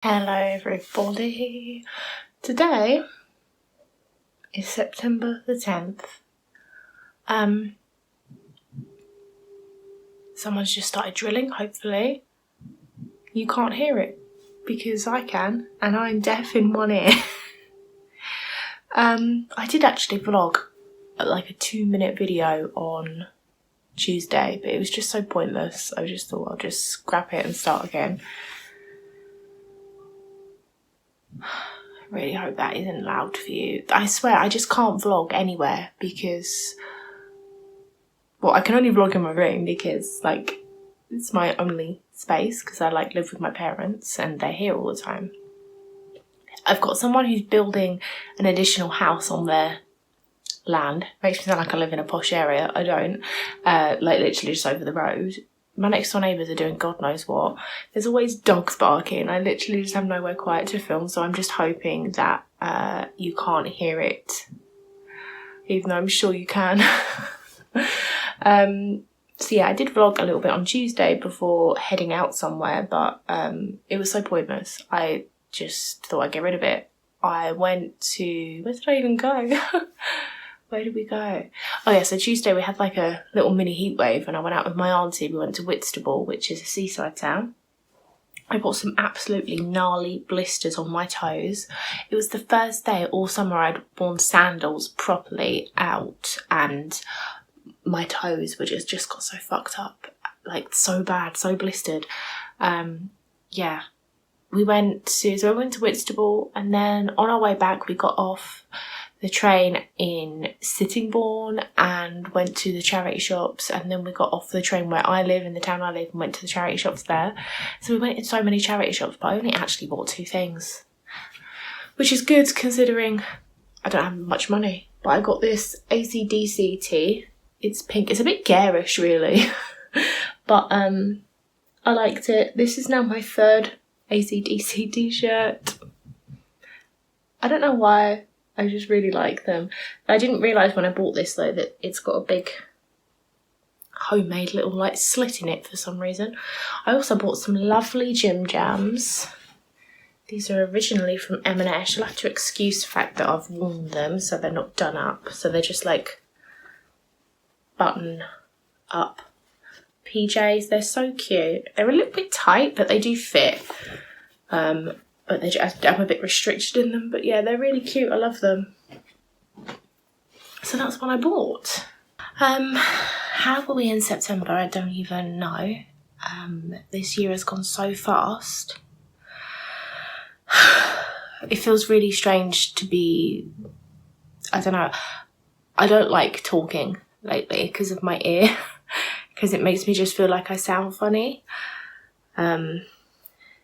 Hello everybody. Today is September the 10th. Someone's just started drilling, hopefully. You can't hear it because I can and I'm deaf in one ear. I did actually vlog like a 2-minute video on Tuesday, but it was just so pointless. I just thought I'll just scrap it and start again. I really hope that isn't loud for you. I swear I just can't vlog anywhere because, well, I can only vlog in my room because like it's my only space because I like live with my parents and they're here all the time. I've got someone who's building an additional house on their land. Makes me sound like I live in a posh area. I don't. Like literally just over the road. My next door neighbours are doing God knows what. There's always dogs barking. I literally just have nowhere quiet to film, so I'm just hoping that you can't hear it, even though I'm sure you can. So yeah, I did vlog a little bit on Tuesday before heading out somewhere, but it was so pointless. I just thought I'd get rid of it. I went to... where did I even go? Where did we go? Oh yeah, so Tuesday we had like a little mini heat wave and I went out with my auntie. We went to Whitstable, which is a seaside town. I got some absolutely gnarly blisters on my toes. It was the first day all summer I'd worn sandals properly out and my toes were just got so fucked up, like so bad, so blistered. Yeah, we went to Whitstable and then on our way back we got off the train in Sittingbourne and went to the charity shops, and then we got off the train where I live, in the town I live, and went to the charity shops there. So we went in so many charity shops, but I only actually bought 2 things, which is good considering I don't have much money. But I got this AC/DC tee. It's pink. It's a bit garish really, but I liked it. This is now my 3rd AC/DC t-shirt. I don't know why. I just really like them. I didn't realise when I bought this though that it's got a big homemade little like slit in it for some reason. I also bought some lovely gym jams. These are originally from M&S. You'll have to excuse the fact that I've worn them so they're not done up. So they're just like button up PJs. They're so cute. They're a little bit tight but they do fit. But I'm a bit restricted in them. But yeah, they're really cute. I love them. So that's what I bought. How are we in September? I don't even know. This year has gone so fast. It feels really strange to be... I don't know. I don't like talking lately because of my ear. Because it makes me just feel like I sound funny.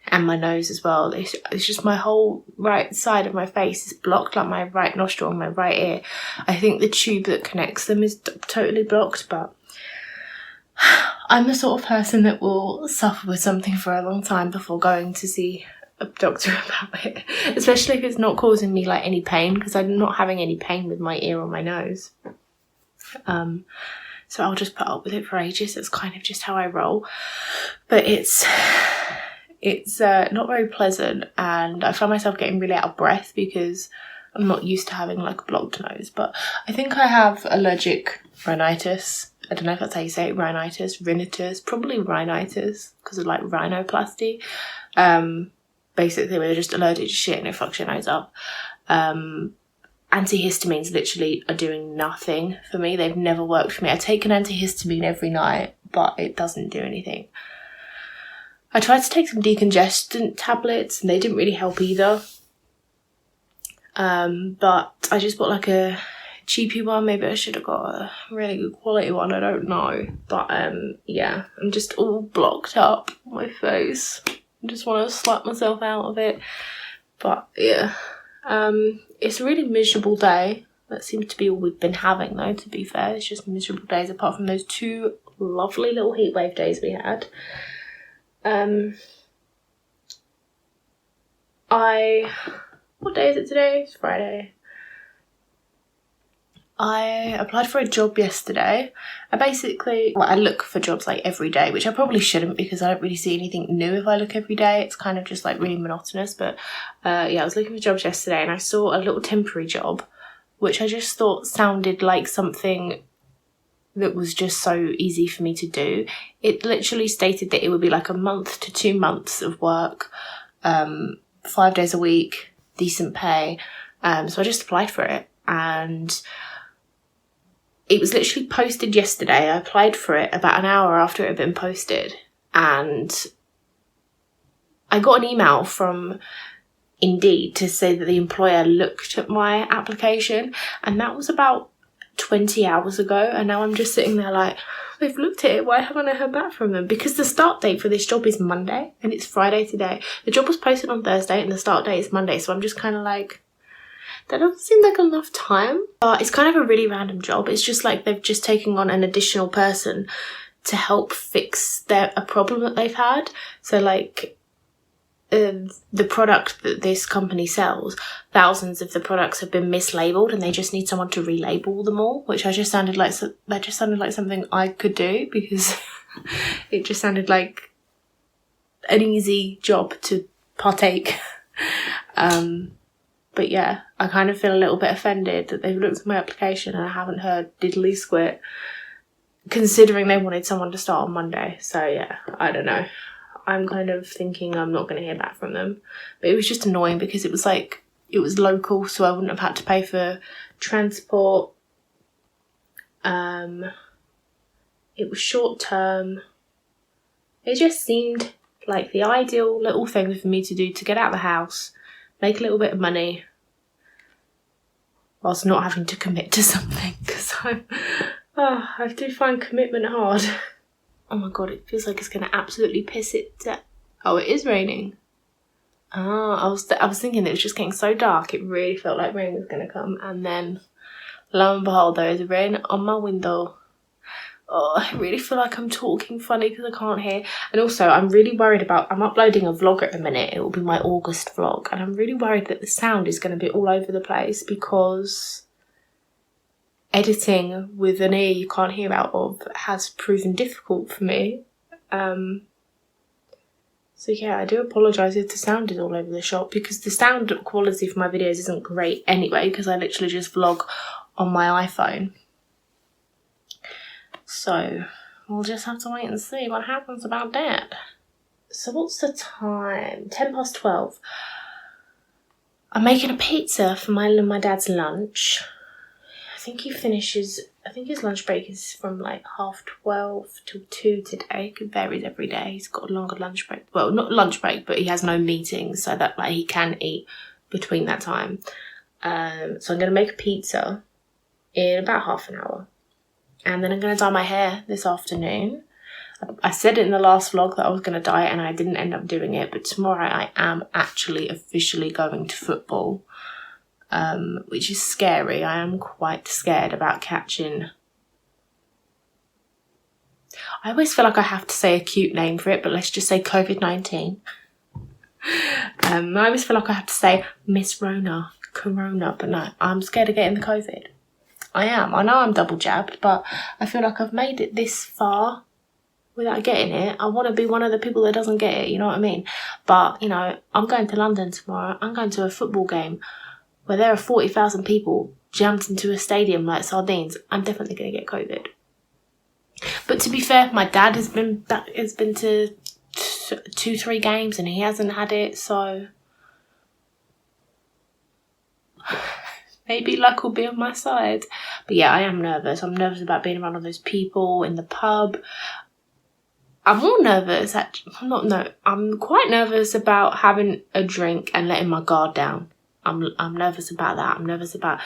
And my nose as well. It's just my whole right side of my face is blocked, like my right nostril and my right ear. I think the tube that connects them is totally blocked, but I'm the sort of person that will suffer with something for a long time before going to see a doctor about it, especially if it's not causing me like any pain, because I'm not having any pain with my ear or my nose. So I'll just put up with it for ages. That's kind of just how I roll. But it's not very pleasant, and I find myself getting really out of breath because I'm not used to having like a blocked nose. But I think I have allergic rhinitis. I don't know if that's how you say it, rhinitis, probably rhinitis because of like rhinoplasty. Basically we're just allergic to shit and it fucks your nose up. Antihistamines literally are doing nothing for me. They've never worked for me. I take an antihistamine every night, but it doesn't do anything. I tried to take some decongestant tablets and they didn't really help either. But I just bought like a cheapy one. Maybe I should have got a really good quality one. I don't know. But yeah, I'm just all blocked up my face. I just want to slap myself out of it. But yeah, it's a really miserable day. That seems to be all we've been having though, to be fair. It's just miserable days apart from those 2 lovely little heatwave days we had. What day is it today? It's Friday. I applied for a job yesterday. I look for jobs like every day, which I probably shouldn't because I don't really see anything new if I look every day. It's kind of just like really monotonous. But yeah, I was looking for jobs yesterday and I saw a little temporary job, which I just thought sounded like something that was just so easy for me to do. It literally stated that it would be like a month to 2 months of work, 5 days a week, decent pay. So I just applied for it, and it was literally posted yesterday. I applied for it about an hour after it had been posted, and I got an email from Indeed to say that the employer looked at my application, and that was about 20 hours ago, and now I'm just sitting there like, they've looked at it, why haven't I heard back from them? Because the start date for this job is Monday, and it's Friday today. The job was posted on Thursday, and the start date is Monday, so I'm just kind of like, that doesn't seem like enough time. But it's kind of a really random job. It's just like they've just taken on an additional person to help fix a problem that they've had. So like the product that this company sells, thousands of the products have been mislabeled, and they just need someone to relabel them all, which just sounded like something I could do, because it just sounded like an easy job to partake. But yeah, I kind of feel a little bit offended that they've looked at my application and I haven't heard diddly squat, considering they wanted someone to start on Monday. So yeah, I don't know. I'm kind of thinking I'm not going to hear back from them. But it was just annoying because it was local, so I wouldn't have had to pay for transport. It was short term. It just seemed like the ideal little thing for me to do to get out of the house, make a little bit of money, whilst not having to commit to something, because I do find commitment hard. Oh my god, it feels like it's going to absolutely piss it down. Oh, it is raining. I was thinking it was just getting so dark, it really felt like rain was going to come, and then lo and behold, there is rain on my window. Oh, I really feel like I'm talking funny because I can't hear. And also, I'm really worried I'm uploading a vlog at the minute. It will be my August vlog. And I'm really worried that the sound is going to be all over the place, because editing with an ear you can't hear out of has proven difficult for me. So yeah, I do apologise if the sound is all over the shop, because the sound quality for my videos isn't great anyway, because I literally just vlog on my iPhone. So we'll just have to wait and see what happens about that. So what's the time? 12:10. I'm making a pizza for my dad's lunch. I think his lunch break is from like 12:30 till 2 today. It varies every day. He's got a longer lunch break. Well, not lunch break, but he has no meetings, so that like he can eat between that time. So I'm going to make a pizza in about half an hour. And then I'm going to dye my hair this afternoon. I said it in the last vlog that I was going to dye it, and I didn't end up doing it. But tomorrow I am actually officially going to football, which is scary. I am quite scared about catching... I always feel like I have to say a cute name for it, but let's just say COVID-19. I always feel like I have to say Miss Rona, Corona, but no, I'm scared of getting the COVID. I am. I know I'm double jabbed, but I feel like I've made it this far without getting it. I want to be one of the people that doesn't get it, you know what I mean? But, you know, I'm going to London tomorrow. I'm going to a football game where there are 40,000 people jammed into a stadium like sardines. I'm definitely going to get COVID. But to be fair, my dad has been to 2-3 games and he hasn't had it, so... maybe luck will be on my side. But yeah, I am nervous. I'm nervous about being around all those people in the pub. I'm more nervous, I'm quite nervous about having a drink and letting my guard down. I'm nervous about that. I'm nervous about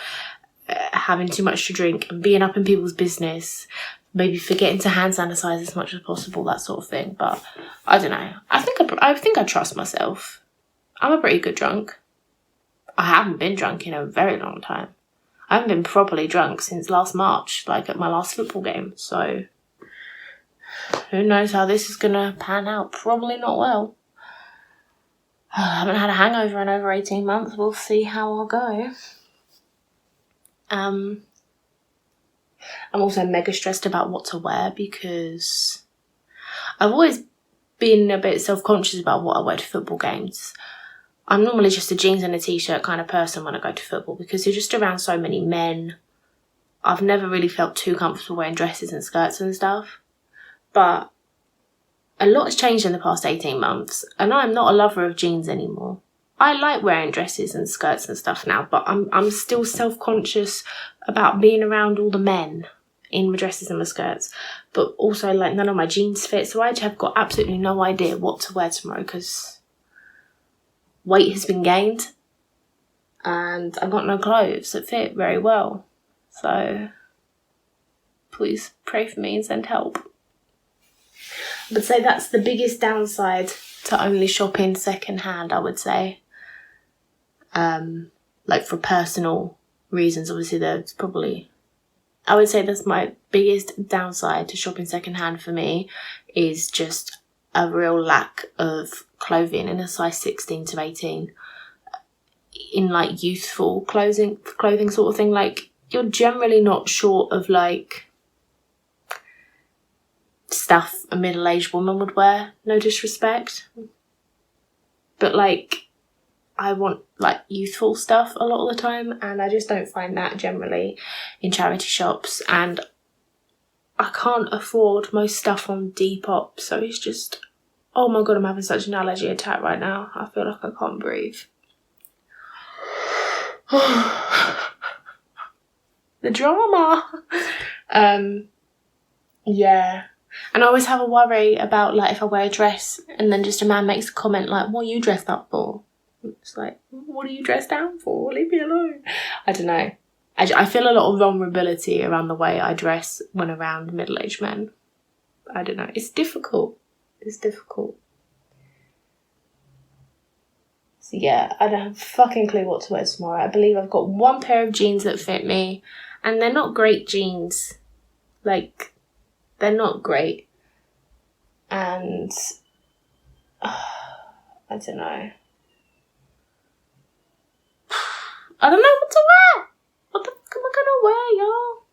having too much to drink and being up in people's business, maybe forgetting to hand sanitize as much as possible, that sort of thing. But I don't know. I think I trust myself. I'm a pretty good drunk. I haven't been drunk in a very long time. I haven't been properly drunk since last March, like at my last football game. So who knows how this is going to pan out? Probably not well. I haven't had a hangover in over 18 months. We'll see how I'll go. I'm also mega stressed about what to wear because I've always been a bit self-conscious about what I wear to football games. I'm normally just a jeans and a t-shirt kind of person when I go to football because you're just around so many men. I've never really felt too comfortable wearing dresses and skirts and stuff. But a lot has changed in the past 18 months and I'm not a lover of jeans anymore. I like wearing dresses and skirts and stuff now, but I'm still self-conscious about being around all the men in my dresses and my skirts. But also, like, none of my jeans fit, so I have got absolutely no idea what to wear tomorrow because weight has been gained and I've got no clothes that fit very well. So please pray for me and send help. I would say that's the biggest downside to only shopping secondhand, I would say. Like for personal reasons, obviously there's probably, I would say that's my biggest downside to shopping secondhand for me is just a real lack of clothing in a size 16 to 18 in like youthful clothing sort of thing. Like you're generally not short of like stuff a middle-aged woman would wear, no disrespect, but like I want like youthful stuff a lot of the time and I just don't find that generally in charity shops, and I can't afford most stuff on Depop, so it's just, oh my god, I'm having such an allergy attack right now. I feel like I can't breathe. The drama. Yeah. And I always have a worry about like if I wear a dress and then just a man makes a comment like, what are you dressed up for? It's like, what are you dressed down for? Leave me alone. I don't know. I feel a lot of vulnerability around the way I dress when around middle-aged men. I don't know. It's difficult. It's difficult. So yeah, I don't have a fucking clue what to wear tomorrow. I believe I've got one pair of jeans that fit me, and they're not great jeans. Like, they're not great. And I don't know. I don't know what to wear. What the fuck am I gonna wear, y'all?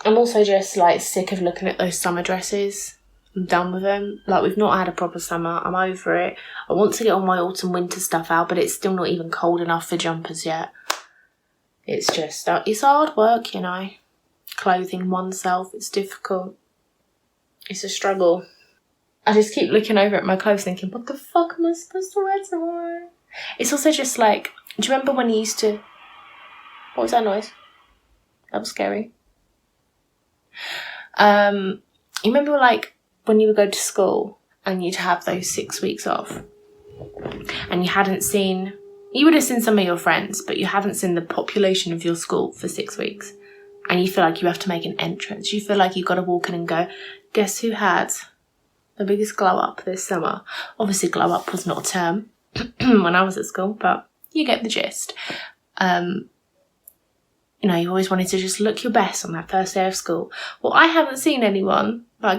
I'm also just like sick of looking at those summer dresses. I'm done with them. Like, we've not had a proper summer. I'm over it. I want to get all my autumn winter stuff out, but it's still not even cold enough for jumpers yet. It's just, it's hard work, you know. Clothing oneself, it's difficult. It's a struggle. I just keep looking over at my clothes thinking, what the fuck am I supposed to wear tomorrow? It's also just like, do you remember when you used to... What was that noise? That was scary. You remember like when you would go to school and you'd have those 6 weeks off and you would have seen some of your friends, but you hadn't seen the population of your school for 6 weeks, and you feel like you have to make an entrance. You feel like you've got to walk in and go, guess who had the biggest glow up this summer? Obviously glow up was not a term when I was at school, but you get the gist. You know, you always wanted to just look your best on that first day of school. Well, I haven't seen anyone that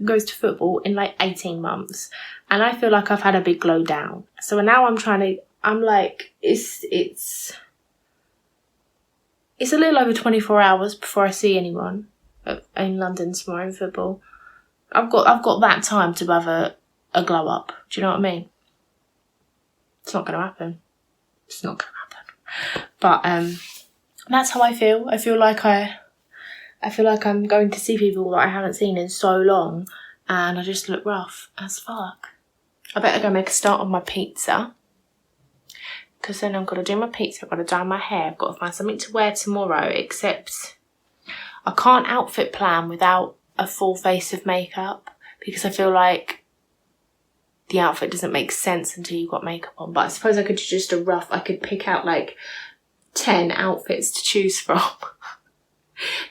goes to football in like 18 months. And I feel like I've had a big glow down. So now I'm like, it's a little over 24 hours before I see anyone in London tomorrow in football. I've got that time to have a glow up. Do you know what I mean? It's not going to happen. It's not going to happen. But, that's how I feel. I feel like I'm going to see people that I haven't seen in so long, and I just look rough as fuck. I better go make a start on my pizza, because then I've got to do my pizza, I've got to dye my hair, I've got to find something to wear tomorrow, except I can't outfit plan without a full face of makeup, because I feel like the outfit doesn't make sense until you've got makeup on. But I suppose I could I could pick out like 10 outfits to choose from.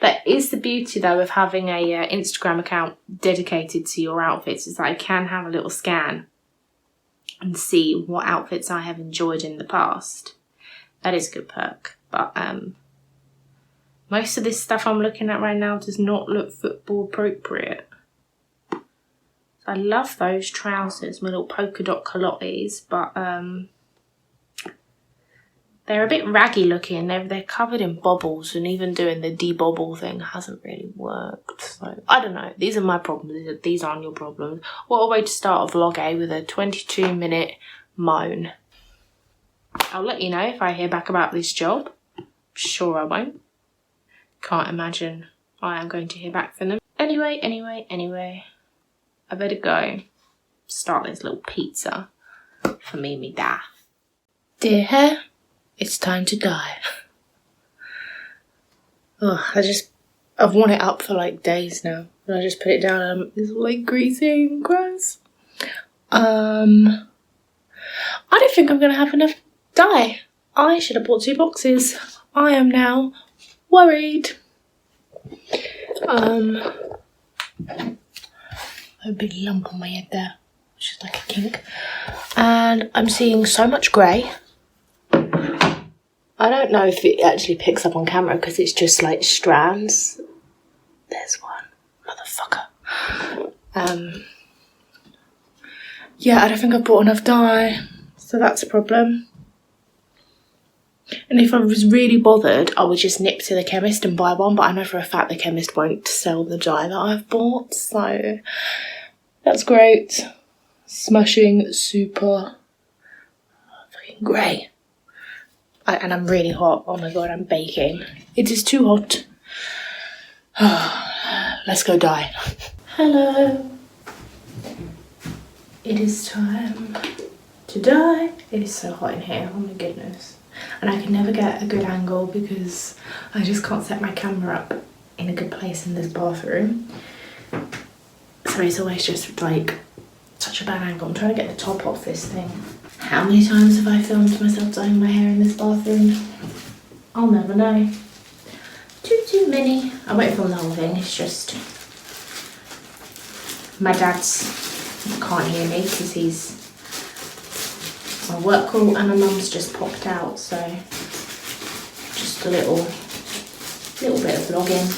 That is the beauty though of having a Instagram account dedicated to your outfits, is that I can have a little scan and see what outfits I have enjoyed in the past. That is a good perk. But most of this stuff I'm looking at right now does not look football appropriate. I love those trousers, my little polka dot culottes, but They're a bit raggy looking. They're covered in bobbles, and even doing the debobble thing hasn't really worked. So I don't know. These are my problems. These aren't your problems. What a way to start a vlog, eh? With a 22-minute moan. I'll let you know if I hear back about this job. Sure I won't. Can't imagine I am going to hear back from them. Anyway. I better go start this little pizza for me dad. Dear hair, it's time to die. Oh, I've worn it up for like days now. And I just put it down and it's all like greasy and gross. I don't think I'm gonna have enough dye. I should have bought 2 boxes. I am now worried. A big lump on my head there, which is like a kink. And I'm seeing so much grey. I don't know if it actually picks up on camera because it's just like strands. There's one, motherfucker. Yeah, I don't think I've bought enough dye, so that's a problem. And if I was really bothered, I would just nip to the chemist and buy one, but I know for a fact the chemist won't sell the dye that I've bought, so that's great. Smashing super fucking grey. And I'm really hot. Oh my god, I'm baking. It is too hot. Let's go dye. Hello. It is time to dye. It is so hot in here, oh my goodness. And I can never get a good angle because I just can't set my camera up in a good place in this bathroom. So it's always just like such a bad angle. I'm trying to get the top off this thing. How many times have I filmed myself dyeing my hair in this bathroom? I'll never know. Too many. I won't film the whole thing, it's just my dad's can't hear me because he's my work call and my mum's just popped out, so just a little bit of vlogging.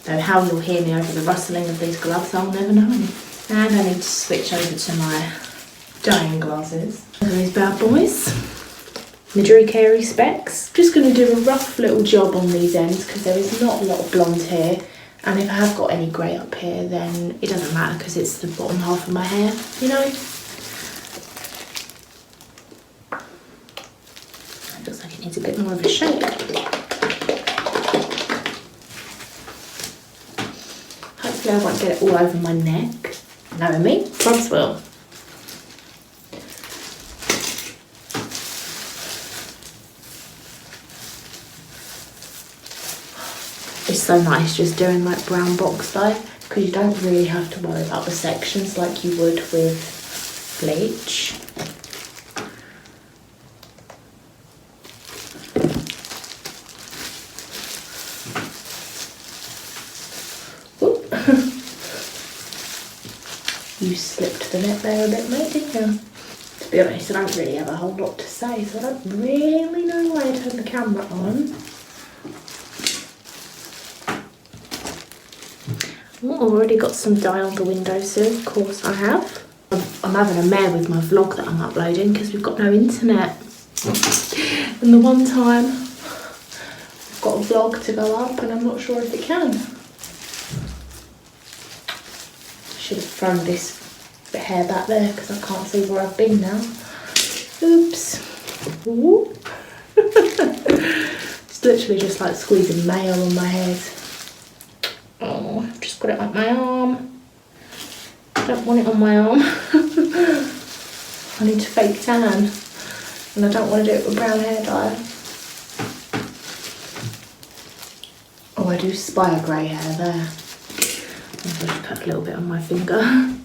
Though how you'll hear me over the rustling of these gloves, I'll never know. And I need to switch over to my dyeing glasses. Look at these bad boys. Midori Carey specs. Just going to do a rough little job on these ends because there is not a lot of blonde here. And if I have got any grey up here, then it doesn't matter because it's the bottom half of my hair, you know? It looks like it needs a bit more of a shade. Hopefully I won't get it all over my neck. Knowing me, probs will. It's so nice just doing like brown box dye because you don't really have to worry about the sections like you would with bleach. You slipped the net there a bit, mate, didn't you? To be honest, I don't really have a whole lot to say, so I don't really know why I turn the camera on. Well, I've already got some dye on the windowsill, of course I have. I'm having a mare with my vlog that I'm uploading because we've got no internet. And the one time I've got a vlog to go up and I'm not sure if it can. Should have thrown this hair back there because I can't see where I've been now. Oops. Ooh. It's literally just like squeezing mayo on my head. Oh, I've just got it up my arm. I don't want it on my arm. I need to fake tan. And I don't want to do it with brown hair dye. Oh, I do spy a grey hair there. I'm going to put a little bit on my finger.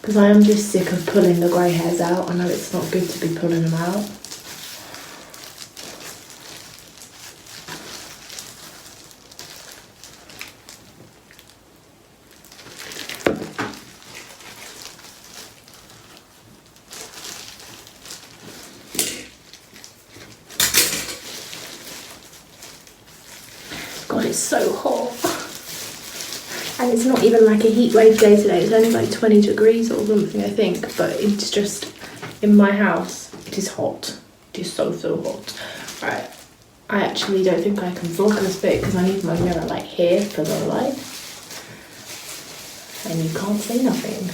Because I am just sick of pulling the grey hairs out. I know it's not good to be pulling them out. God, it's so hot. And it's not even like a heat wave day today. It's only like 20 degrees or something, I think. But it's in my house. It is hot. It is so hot. Right, I actually don't think I can vlog this bit because I need my mirror like here for the light. And you can't see nothing.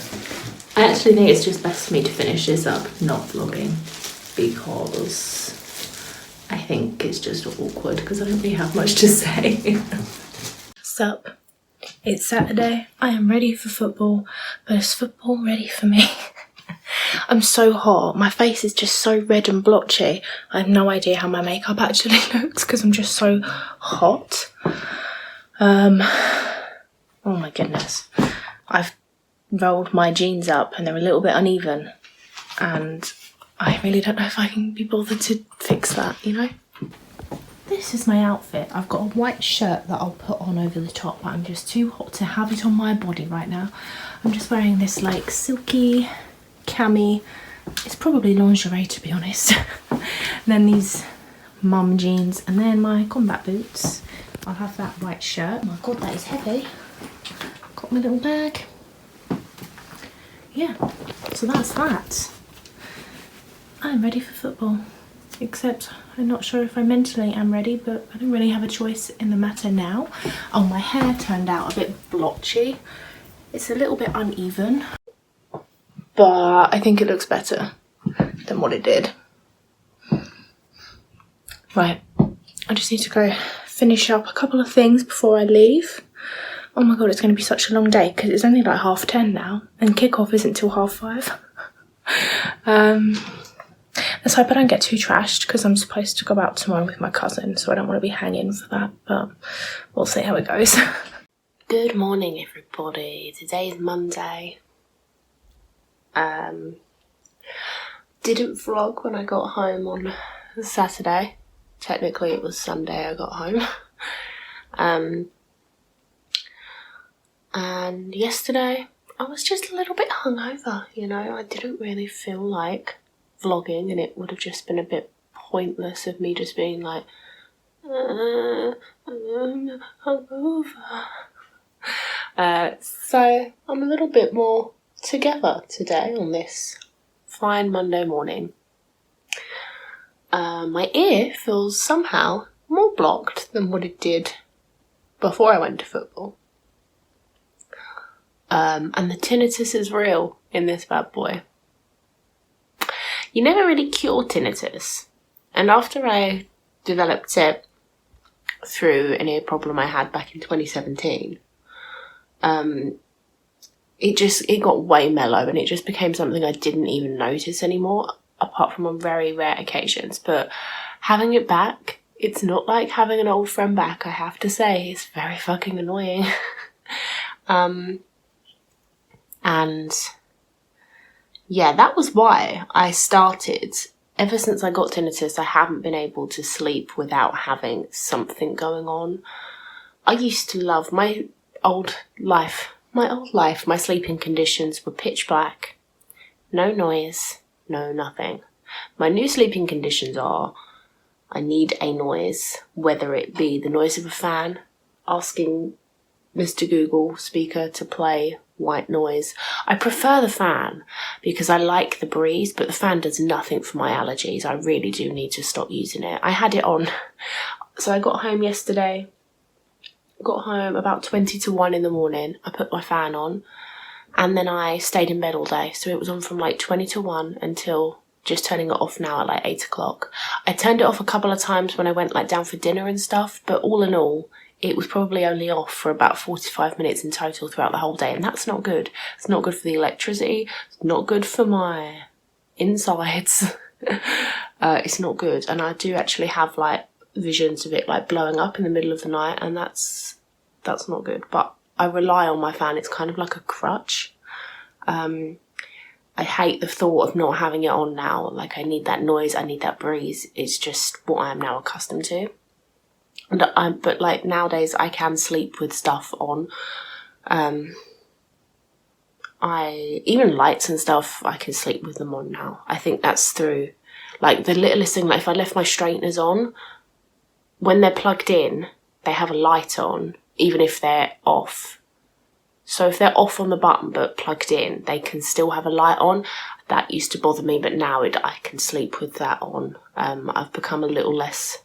I actually think it's just best for me to finish this up not vlogging because I think it's just awkward because I don't really have much to say. Sup? It's Saturday. I am ready for football, but is football ready for me? I'm so hot. My face is just so red and blotchy. I have no idea how my makeup actually looks because I'm just so hot. Oh my goodness. I've rolled my jeans up and they're a little bit uneven and I really don't know if I can be bothered to fix that, you know? This is my outfit. I've got a white shirt that I'll put on over the top, but I'm just too hot to have it on my body right now. I'm just wearing this like silky cami. It's probably lingerie to be honest. And then these mum jeans and then my combat boots. I'll have that white shirt. Oh my god, that is heavy. Got my little bag. Yeah, so that's that. I'm ready for football. Except I'm not sure if I mentally am ready, but I don't really have a choice in the matter now. Oh, my hair turned out a bit blotchy. It's a little bit uneven, but I think it looks better than what it did. Right, I just need to go finish up a couple of things before I leave. Oh my god, it's going to be such a long day because it's only like 10:30 now and kick-off isn't till 5:30. Let's hope I don't get too trashed because I'm supposed to go out tomorrow with my cousin, so I don't want to be hanging for that, but we'll see how it goes. Good morning, everybody. Today is Monday. Didn't vlog when I got home on Saturday. Technically it was Sunday I got home. And yesterday I was just a little bit hungover, you know. I didn't really feel like vlogging and it would have just been a bit pointless of me just being like I'm hungover. So I'm a little bit more together today on this fine Monday morning. My ear feels somehow more blocked than what it did before I went to football. And the tinnitus is real in this bad boy. You never really cure tinnitus. And after I developed it through an ear problem I had back in 2017, it got way mellow and it just became something I didn't even notice anymore, apart from on very rare occasions. But having it back, it's not like having an old friend back, I have to say. It's very fucking annoying. And yeah, that was why I started. Ever since I got tinnitus, I haven't been able to sleep without having something going on. I used to love my old life. My sleeping conditions were pitch black, no noise, no nothing. My new sleeping conditions are, I need a noise, whether it be the noise of a fan, asking Mr. Google speaker to play white noise. I prefer the fan because I like the breeze, but the fan does nothing for my allergies. I really do need to stop using it. I had it on. So I got home yesterday. Got home about 1:20 in the morning. I put my fan on and then I stayed in bed all day. So it was on from like 1:20 until just turning it off now at like 8 o'clock. I turned it off a couple of times when I went like down for dinner and stuff, but all in all, it was probably only off for about 45 minutes in total throughout the whole day, and that's not good. It's not good for the electricity. It's not good for my insides. It's not good, and I do actually have like visions of it like blowing up in the middle of the night, and that's not good. But I rely on my fan. It's kind of like a crutch. I hate the thought of not having it on now. Like, I need that noise. I need that breeze. It's just what I am now accustomed to. But like nowadays I can sleep with stuff on. Even lights and stuff, I can sleep with them on now. I think that's through like the littlest thing. Like if I left my straighteners on, when they're plugged in, they have a light on, even if they're off. So if they're off on the button but plugged in, they can still have a light on. that used to bother me, but now I can sleep with that on. I've become a little less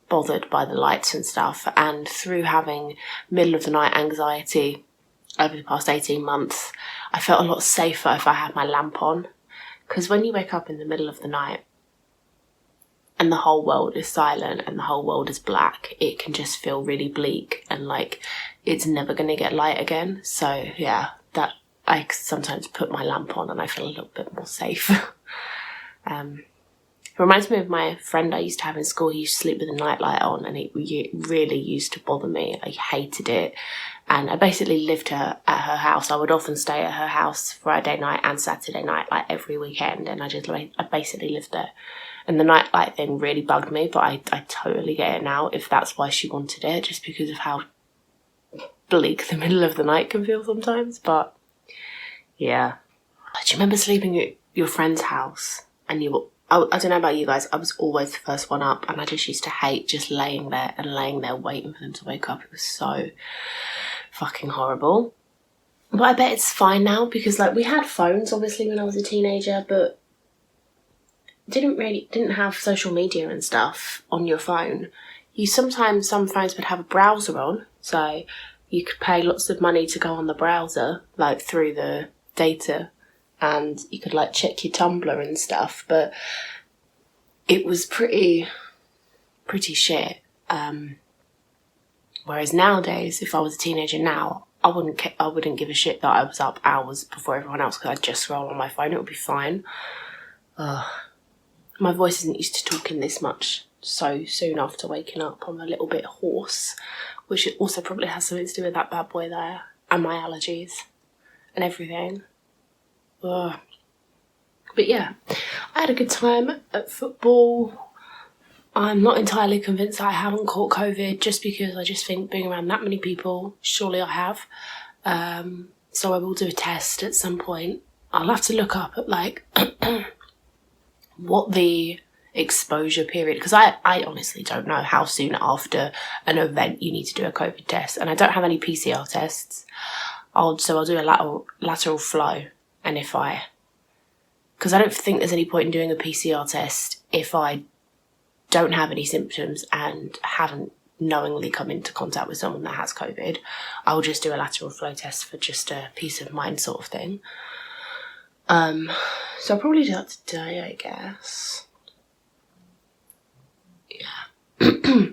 bothered by the lights and stuff, and through having middle of the night anxiety over the past 18 months, I felt a lot safer if I had my lamp on, because when you wake up in the middle of the night and the whole world is silent and the whole world is black, it can just feel really bleak and like it's never going to get light again. So yeah, that I sometimes put my lamp on and I feel a little bit more safe. It reminds me of my friend I used to have in school. He used to sleep with a nightlight on, and it really used to bother me. I hated it. And I basically lived at her house. I would often stay at her house Friday night and Saturday night, like every weekend, and I basically lived there. And the nightlight thing really bugged me, but I totally get it now, if that's why she wanted it, just because of how bleak the middle of the night can feel sometimes. But yeah. Do you remember sleeping at your friend's house and you were, I don't know about you guys, I was always the first one up, and I just used to hate just laying there waiting for them to wake up. It was so fucking horrible. But I bet it's fine now, because like we had phones obviously when I was a teenager, but didn't have social media and stuff on your phone. Some phones would have a browser on, so you could pay lots of money to go on the browser, like through the data, and you could like check your Tumblr and stuff, but it was pretty shit. Whereas nowadays, if I was a teenager now, I wouldn't give a shit that I was up hours before everyone else, because I'd just scroll on my phone. It would be fine. My voice isn't used to talking this much so soon after waking up. I'm a little bit hoarse, which also probably has something to do with that bad boy there and my allergies and everything. But yeah, I had a good time at football. I'm not entirely convinced I haven't caught COVID, just because I just think being around that many people, surely I have. So I will do a test at some point. I'll have to look up at like what the exposure period, because I honestly don't know how soon after an event you need to do a COVID test, and I don't have any PCR tests. I'll do a lateral flow, and because I don't think there's any point in doing a PCR test if I don't have any symptoms and haven't knowingly come into contact with someone that has COVID. I'll just do a lateral flow test for just a peace of mind sort of thing. So I'll probably do that today, I guess. Yeah.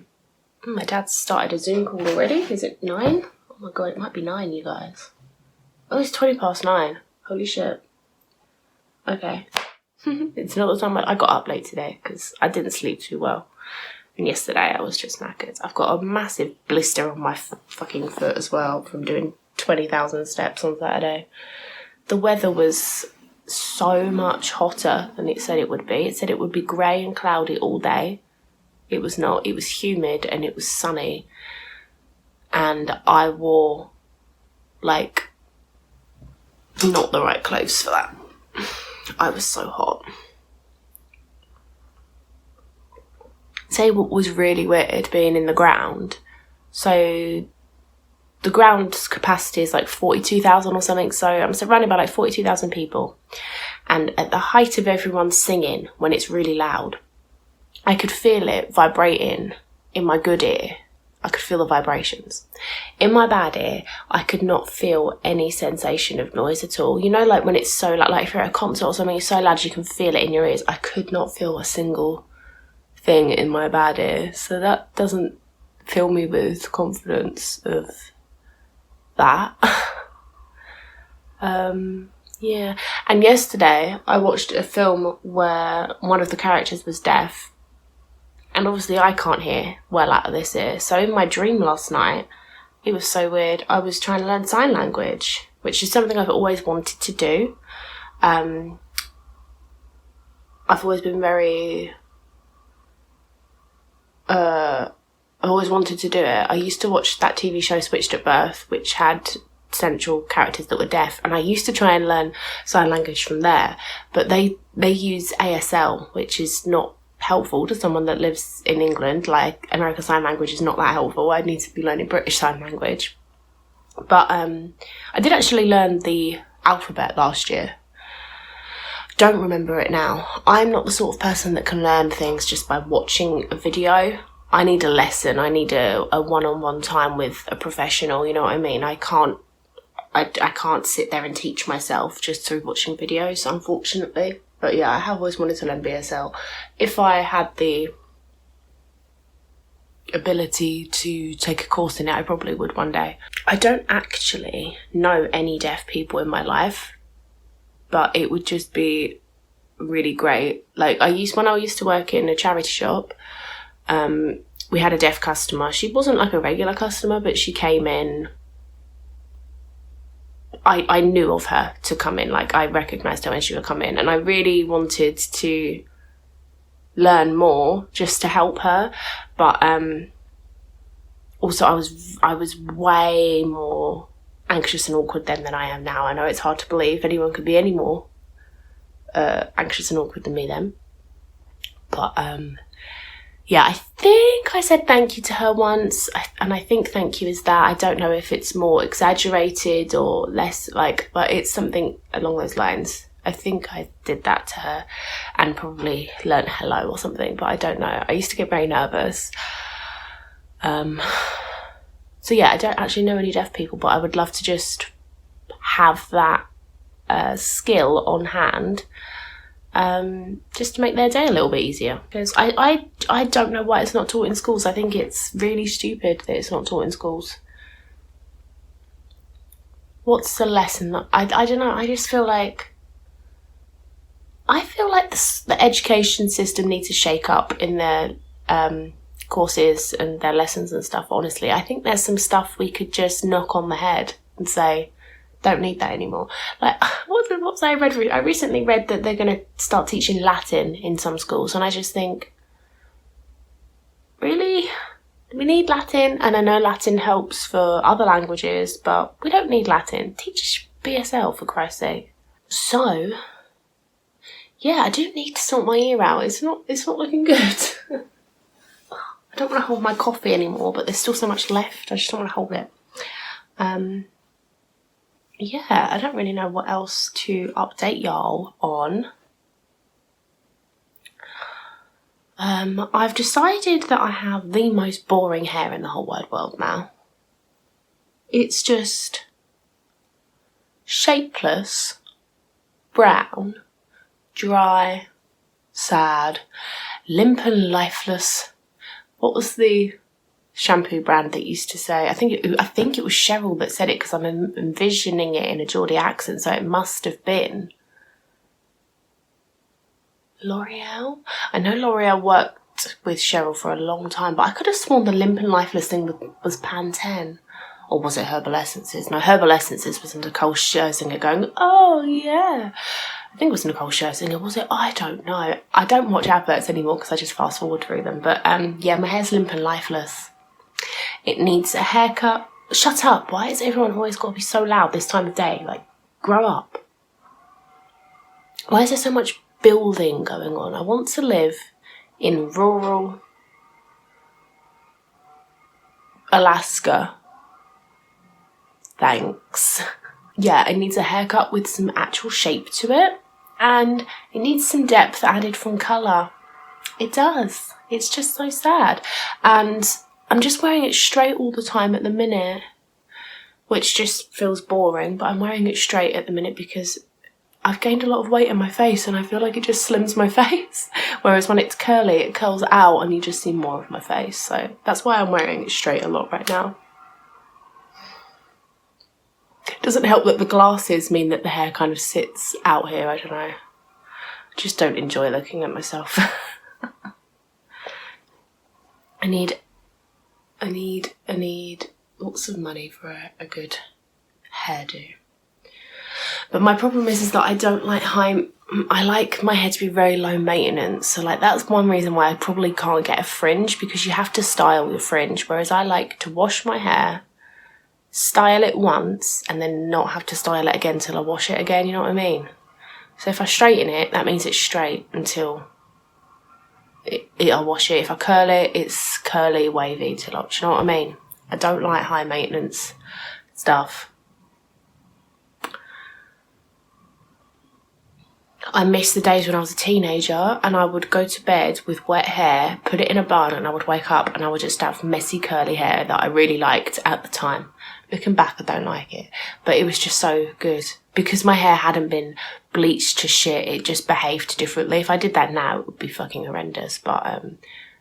My dad's started a Zoom call already. Is it 9? Oh my god, it might be 9, you guys. Oh, it's 9:20. Holy shit. Okay. It's not the time I got up late today because I didn't sleep too well. And yesterday I was just knackered. I've got a massive blister on my fucking foot as well from doing 20,000 steps on Saturday. The weather was so much hotter than it said it would be. It said it would be grey and cloudy all day. It was not. It was humid and it was sunny. And I wore, like, not the right clothes for that. I was so hot. Say what was really weird being in the ground. So the ground's capacity is like 42,000 or something. So I'm surrounded by like 42,000 people. And at the height of everyone singing, when it's really loud, I could feel it vibrating in my good ear. I could feel the vibrations. In my bad ear, I could not feel any sensation of noise at all. You know, like when it's so loud, like if you're at a concert or something, it's so loud you can feel it in your ears. I could not feel a single thing in my bad ear. So that doesn't fill me with confidence of that. Yeah. And yesterday I watched a film where one of the characters was deaf. And obviously I can't hear well out of this ear. So in my dream last night, it was so weird. I was trying to learn sign language, which is something I've always wanted to do. I've always been I've always wanted to do it. I used to watch that TV show Switched at Birth, which had central characters that were deaf, and I used to try and learn sign language from there. But they use ASL, which is not helpful to someone that lives in England. Like, American Sign Language is not that helpful. I'd need to be learning British Sign Language. But I did actually learn the alphabet last year. don't remember it now. I'm not the sort of person that can learn things just by watching a video. I need a lesson. I need a one-on-one time with a professional, you know what I mean? I can't sit there and teach myself just through watching videos, unfortunately. But yeah, I have always wanted to learn BSL. If I had the ability to take a course in it, I probably would one day. I don't actually know any deaf people in my life, but it would just be really great. Like when I used to work in a charity shop, we had a deaf customer. She wasn't like a regular customer, but she came in. I knew of her to come in, like I recognised her when she would come in, and I really wanted to learn more just to help her. But also I was way more anxious and awkward then than I am now. I know it's hard to believe anyone could be any more anxious and awkward than me then. But yeah, I think I said thank you to her once, and I think thank you is that. I don't know if it's more exaggerated or less, like, but it's something along those lines. I think I did that to her and probably learnt hello or something, but I don't know. I used to get very nervous. So yeah, I don't actually know any deaf people, but I would love to just have that skill on hand, just to make their day a little bit easier. Because I don't know why it's not taught in schools. I think it's really stupid that it's not taught in schools. What's the lesson? I don't know. I just feel like the education system needs to shake up in their courses and their lessons and stuff, honestly. I think there's some stuff we could just knock on the head and say, don't need that anymore. Like, what was I read? I recently read that they're going to start teaching Latin in some schools, and I just think, really? We need Latin? And I know Latin helps for other languages, but we don't need Latin. Teach BSL, for Christ's sake. So, yeah, I do need to sort my ear out. It's not looking good. I don't want to hold my coffee anymore, but there's still so much left. I just don't want to hold it. Yeah, I don't really know what else to update y'all on. I've decided that I have the most boring hair in the whole wide world now. It's just shapeless, brown, dry, sad, limp and lifeless. What was the shampoo brand that used to say? I think it was Cheryl that said it, because I'm envisioning it in a Geordie accent, so it must have been L'Oreal. I know L'Oreal worked with Cheryl for a long time, but I could have sworn the limp and lifeless thing was Pantene. Or was it Herbal Essences? No, Herbal Essences was Nicole Scherzinger going, oh yeah. I think it was Nicole Scherzinger, was it? I don't know. I don't watch adverts anymore because I just fast forward through them. But yeah, my hair's limp and lifeless. It needs a haircut. Shut up. Why is everyone always got to be so loud this time of day? Like, grow up. Why is there so much building going on? I want to live in rural Alaska. Thanks. Yeah, it needs a haircut with some actual shape to it, and it needs some depth added from colour. It does. It's just so sad. And I'm just wearing it straight all the time at the minute, which just feels boring, but I'm wearing it straight at the minute because I've gained a lot of weight in my face and I feel like it just slims my face. Whereas when it's curly, it curls out and you just see more of my face. So that's why I'm wearing it straight a lot right now. It doesn't help that the glasses mean that the hair kind of sits out here. I don't know. I just don't enjoy looking at myself. I need lots of money for a good hairdo. But my problem is that I don't like I like my hair to be very low maintenance. So like that's one reason why I probably can't get a fringe, because you have to style your fringe. Whereas I like to wash my hair, style it once, and then not have to style it again till I wash it again, you know what I mean? So if I straighten it, that means it's straight until I wash it. If I curl it, it's curly, wavy till I, do you know what I mean? I don't like high maintenance stuff. I miss the days when I was a teenager and I would go to bed with wet hair, put it in a bun, and I would wake up and I would just have messy curly hair that I really liked at the time. Looking back, I don't like it, but it was just so good. Because my hair hadn't been bleached to shit, it just behaved differently. If I did that now, it would be fucking horrendous, but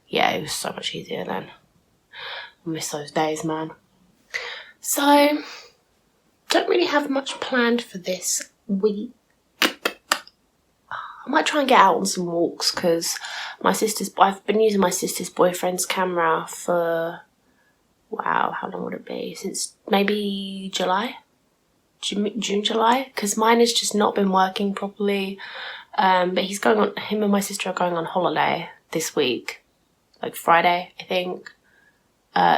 yeah, it was so much easier then. I miss those days, man. So, don't really have much planned for this week. I might try and get out on some walks because I've been using my sister's boyfriend's camera for, wow, how long would it be? Since maybe June, July, because mine has just not been working properly. But him and my sister are going on holiday this week, like Friday, I think.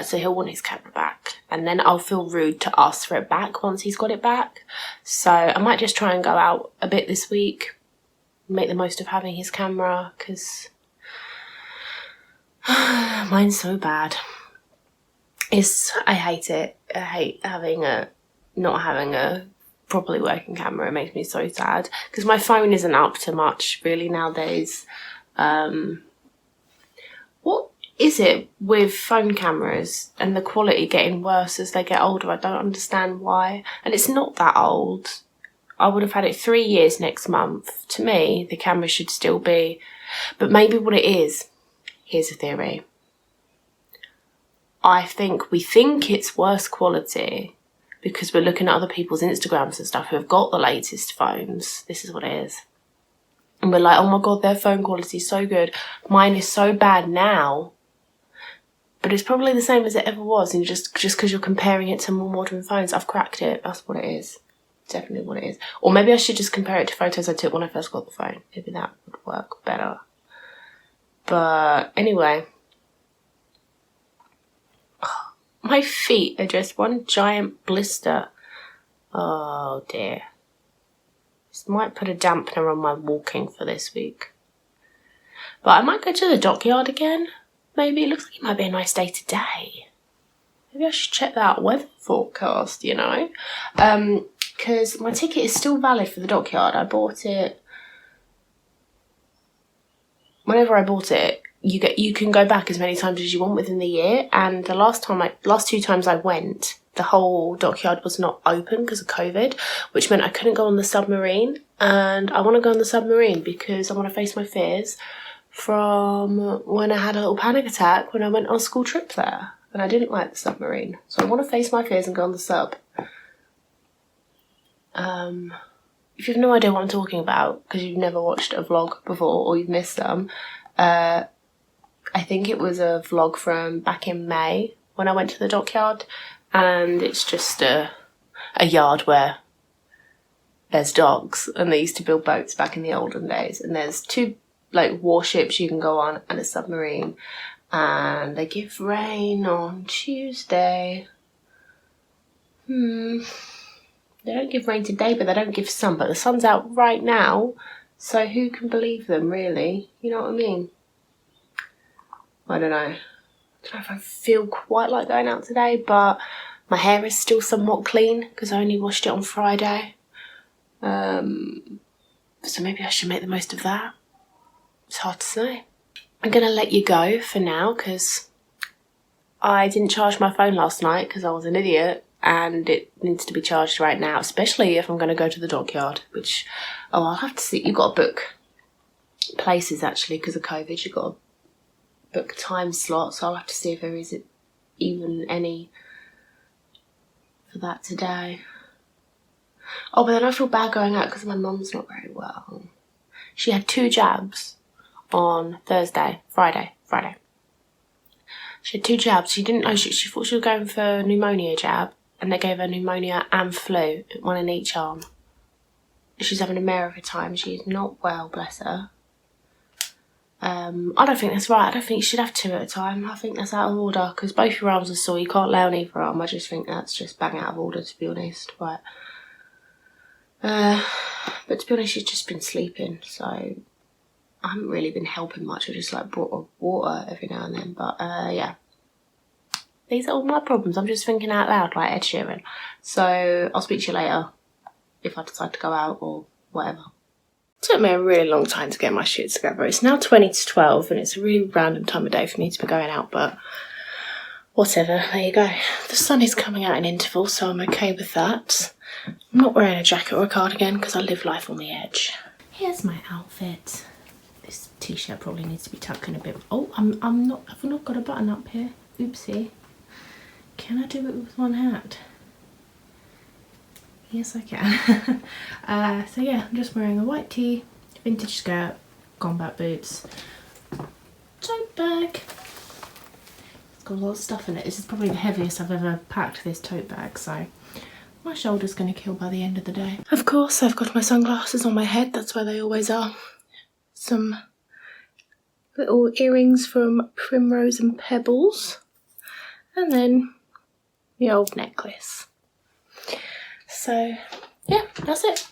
So he'll want his camera back, and then I'll feel rude to ask for it back once he's got it back. So I might just try and go out a bit this week, make the most of having his camera, because mine's so bad. I hate it. I hate not having a properly working camera. It makes me so sad because my phone isn't up to much really nowadays. What is it with phone cameras and the quality getting worse as they get older? I don't understand why. And it's not that old. I would have had it 3 years next month. To me, the camera should still be, but maybe what it is, here's a theory. We think it's worse quality because we're looking at other people's Instagrams and stuff who have got the latest phones. This is what it is. And we're like, oh my God, their phone quality is so good. Mine is so bad now. But it's probably the same as it ever was. And just because you're comparing it to more modern phones, I've cracked it. That's what it is. Definitely what it is. Or maybe I should just compare it to photos I took when I first got the phone. Maybe that would work better. But anyway. My feet are just one giant blister. Oh dear. This might put a dampener on my walking for this week. But I might go to the dockyard again. Maybe. It looks like it might be a nice day today. Maybe I should check that weather forecast, you know. Because my ticket is still valid for the dockyard. I bought it. Whenever I bought it, you can go back as many times as you want within the year. And the last 2 times I went, the whole dockyard was not open because of COVID, which meant I couldn't go on the submarine. And I want to go on the submarine because I want to face my fears from when I had a little panic attack when I went on a school trip there. And I didn't like the submarine. So I want to face my fears and go on the sub. If you have no idea what I'm talking about, because you've never watched a vlog before or you've missed them, I think it was a vlog from back in May when I went to the dockyard, and it's just a yard where there's docks, and they used to build boats back in the olden days, and there's 2 like warships you can go on and a submarine, and they give rain on Tuesday. They don't give rain today, but they don't give sun, but the sun's out right now, so who can believe them really? You know what I mean? I don't know if I feel quite like going out today, but my hair is still somewhat clean because I only washed it on Friday. So maybe I should make the most of that. It's hard to say. I'm going to let you go for now because I didn't charge my phone last night because I was an idiot, and it needs to be charged right now, especially if I'm going to go to the dockyard, which, I'll have to see. You've got to book places actually because of COVID. You've got to book time slots, so I'll have to see if there is even any for that today. Oh, but then I feel bad going out because my mum's not very well. She had 2 jabs on Friday. She had 2 jabs. She didn't know, she thought she was going for pneumonia jab, and they gave her pneumonia and flu, 1 in each arm. She's having a mare of a time. She's not well, bless her. I don't think that's right. I don't think you should have 2 at a time. I think that's out of order because both your arms are sore. You can't lay on either arm. I just think that's just bang out of order, to be honest. But to be honest, she's just been sleeping, so I haven't really been helping much. I just like brought her water every now and then. But yeah, these are all my problems. I'm just thinking out loud like Ed Sheeran. So I'll speak to you later if I decide to go out or whatever. Took me a really long time to get my shit together. It's now 20 to 12 and it's a really random time of day for me to be going out, but whatever, there you go. The sun is coming out in intervals, so I'm okay with that. I'm not wearing a jacket or a cardigan because I live life on the edge. Here's my outfit. This t-shirt probably needs to be tucked in a bit. Oh, I've not got a button up here. Oopsie. Can I do it with one hand? Yes, I can. So yeah, I'm just wearing a white tee, vintage skirt, combat boots, tote bag. It's got a lot of stuff in it. This is probably the heaviest I've ever packed, this tote bag, so my shoulder's going to kill by the end of the day. Of course, I've got my sunglasses on my head. That's where they always are. Some little earrings from Primrose and Pebbles. And then the old necklace. So yeah, that's it.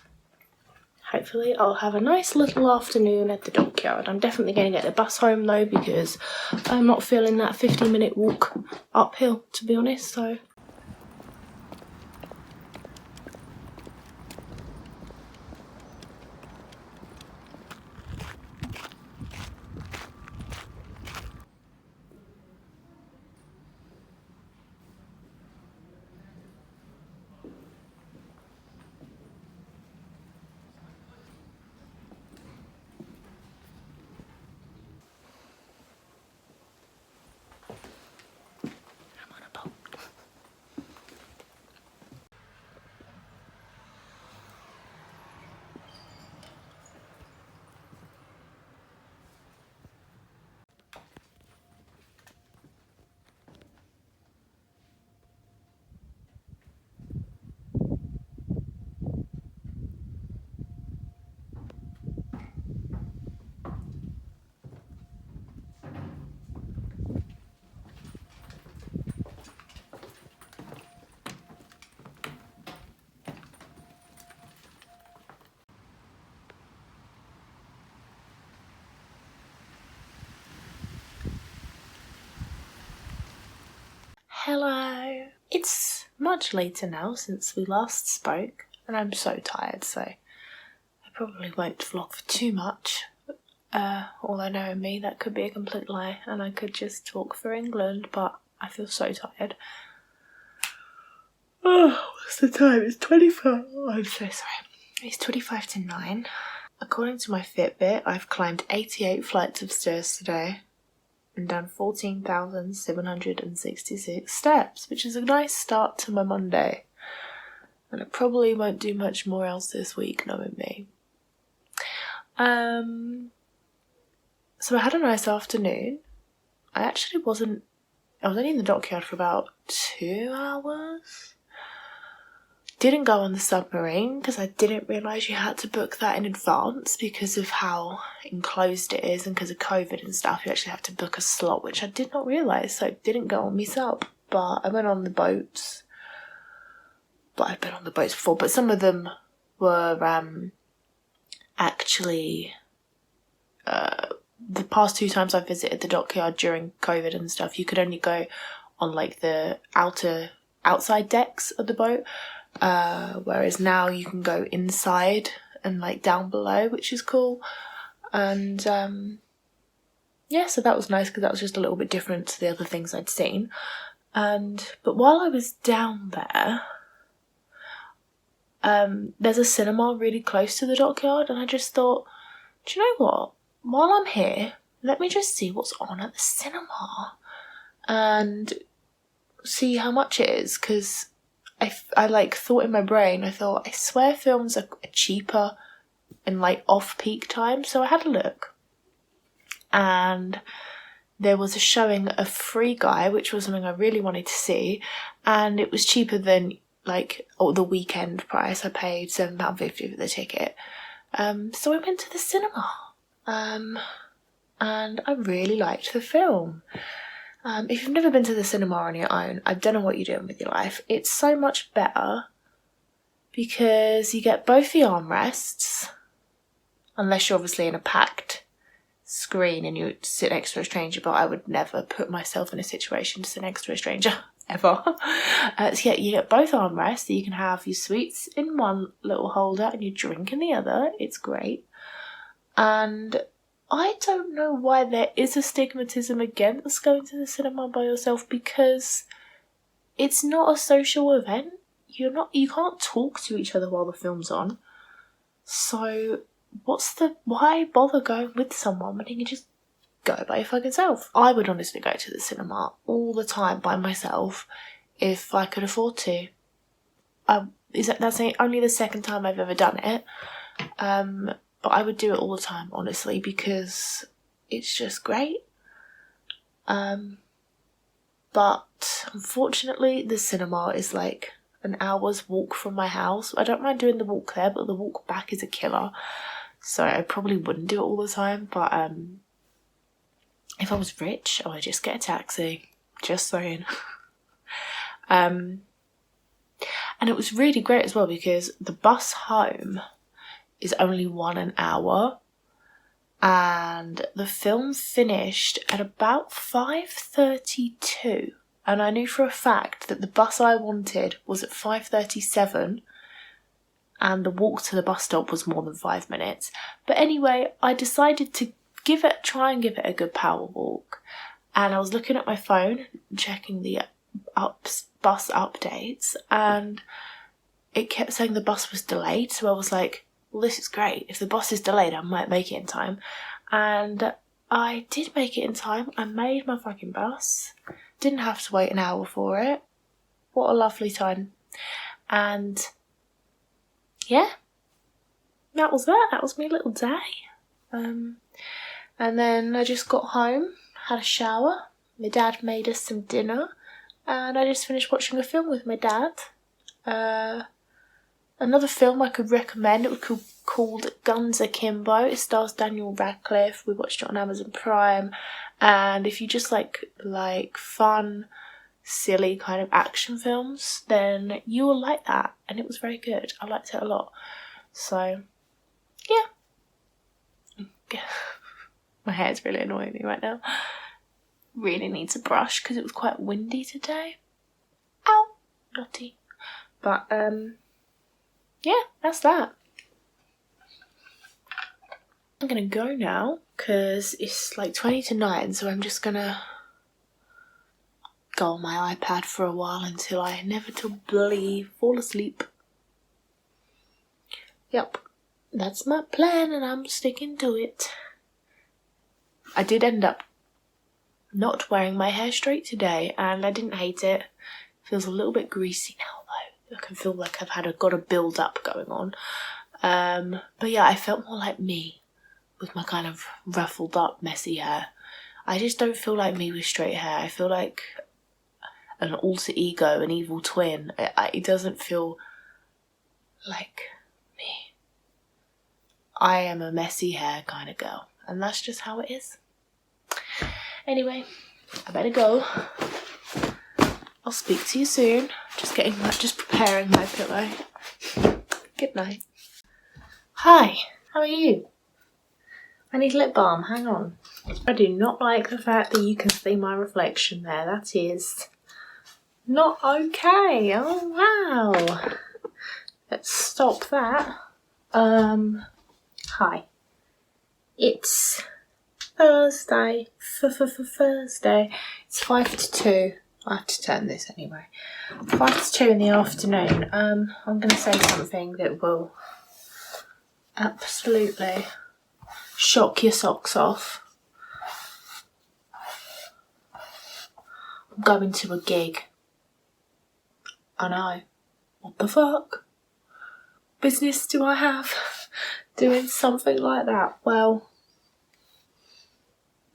Hopefully I'll have a nice little afternoon at the dockyard. I'm definitely going to get the bus home though, because I'm not feeling that 50-minute walk uphill, to be honest, so. Hello. It's much later now since we last spoke, and I'm so tired, so I probably won't vlog for too much. Although knowing me, that could be a complete lie, and I could just talk for England, but I feel so tired. Oh, what's the time? It's 25. Oh, I'm so sorry. It's 25 to 9. According to my Fitbit, I've climbed 88 flights of stairs today and done 14,766 steps, which is a nice start to my Monday. And I probably won't do much more else this week, knowing me. So I had a nice afternoon. I was only in the dockyard for about 2 hours. Didn't go on the submarine because I didn't realise you had to book that in advance because of how enclosed it is, and because of COVID and stuff you actually have to book a slot, which I did not realise, so I didn't go on my sub. But I went on the boats. But I've been on the boats before, but some of them were actually the past 2 times I visited the dockyard during COVID and stuff, you could only go on like the outside decks of the boat. Whereas now you can go inside and like down below, which is cool. And yeah, so that was nice because that was just a little bit different to the other things I'd seen. But while I was down there, there's a cinema really close to the dockyard, and I just thought, do you know what? While I'm here, let me just see what's on at the cinema and see how much it is, because I like thought in my brain, I thought, I swear films are cheaper in like off-peak time. So I had a look, and there was a showing of Free Guy, which was something I really wanted to see, and it was cheaper than like the weekend price. I paid £7.50 for the ticket. So I went to the cinema, and I really liked the film. If you've never been to the cinema on your own, I don't know what you're doing with your life. It's so much better because you get both the armrests, unless you're obviously in a packed screen and you sit next to a stranger, but I would never put myself in a situation to sit next to a stranger, ever. So yeah, you get both armrests, so you can have your sweets in one little holder and your drink in the other. It's great. And I don't know why there is a stigmatism against going to the cinema by yourself, because it's not a social event. You can't talk to each other while the film's on. So why bother going with someone when you can just go by your fucking self? I would honestly go to the cinema all the time by myself if I could afford to. That's only the second time I've ever done it. But I would do it all the time, honestly, because it's just great. But unfortunately, the cinema is like an hour's walk from my house. I don't mind doing the walk there, but the walk back is a killer. So I probably wouldn't do it all the time. But if I was rich, I would just get a taxi. Just saying. And it was really great as well, because the bus home is only 1 hour, and the film finished at about 5:32, and I knew for a fact that the bus I wanted was at 5:37, and the walk to the bus stop was more than 5 minutes. But anyway, I decided to try and give it a good power walk, and I was looking at my phone, checking the bus updates, and it kept saying the bus was delayed, so I was like, well, this is great. If the bus is delayed, I might make it in time. And I did make it in time. I made my fucking bus. Didn't have to wait an hour for it. What a lovely time. And yeah, that was that. That was my little day. And then I just got home, had a shower. My dad made us some dinner, and I just finished watching a film with my dad. Another film I could recommend, it was called Guns Akimbo. It stars Daniel Radcliffe. We watched it on Amazon Prime. And if you just like fun, silly kind of action films, then you will like that. And it was very good. I liked it a lot. So, yeah. My hair's really annoying me right now. Really needs a brush because it was quite windy today. Ow! Naughty. But, yeah, that's that. I'm gonna go now because it's like 20 to 9, so I'm just gonna go on my iPad for a while until I inevitably fall asleep. Yep, that's my plan and I'm sticking to it. I did end up not wearing my hair straight today, and I didn't hate it. It feels a little bit greasy now though. I can feel like I've got a build up going on. But yeah, I felt more like me with my kind of ruffled up messy hair. I just don't feel like me with straight hair. I feel like an alter ego, an evil twin. It doesn't feel like me. I am a messy hair kind of girl, and that's just how it is. Anyway, I better go. I'll speak to you soon. Just preparing my pillow. Good night. Hi, how are you? I need lip balm, hang on. I do not like the fact that you can see my reflection there. That is not okay. Oh wow. Let's stop that. Hi. It's Thursday. Thursday. It's 5 to 2. I have to turn this anyway. 5 to 2 in the afternoon. I'm going to say something that will absolutely shock your socks off. I'm going to a gig. I know. What the fuck? Business do I have doing something like that? Well,